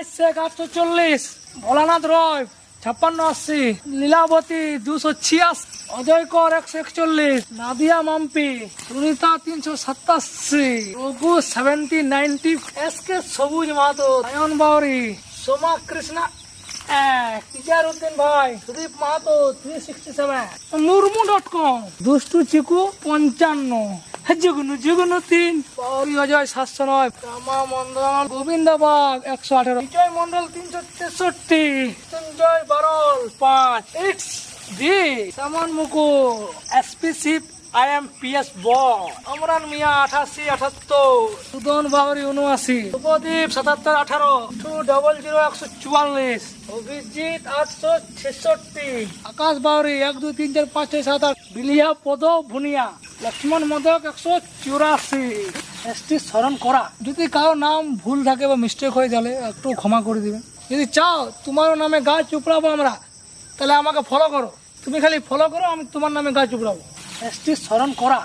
840, ভোলানাথ রয় 5680, লীলাবতী 286, অজয় কর 141, নাদিয়া মাম্পি, সুনিতা 387, রঘু 7090, এসকে সবুজ মাহাতো, নয়ন বাউরি, সোমা কৃষ্ণা 1, ইজারউদ্দিন ভাই, সুদীপ মাহাতো 367, মুরমু.com, দুষ্টু চিকু 55, যুগনু 3, পাওরি অজয় 709, রামা মন্ডল, গোবিন্দ বাগ 118, বিজয় মন্ডল 363, সঞ্জয় বারল 5, ইটস ডি সামন মুকুল, এসপি শিপ IMPS বল, অমরান মিয়া 8878, সুদন বাউরি 79, উপদীপ 7718, 2000144, অভিজিৎ 866, আকাশ বাউরি 1 2 3 4 5 6 7 8, বিলিয়া পদ ভুনিয়া, লক্ষ্মণ মোদক 184, এসটি স্মরণ করা। যদি কারো নাম ভুল থাকে বা মিস্টেক হয়ে গেলে একটু ক্ষমা করে দিবেন। যদি চাও তোমার নামে গাছ উপড়াবো আমরা, তাহলে আমাকে ফলো করো। তুমি খালি ফলো করো, আমি তোমার নামে গাছ উপড়াবো। এসটি স্মরণ করা।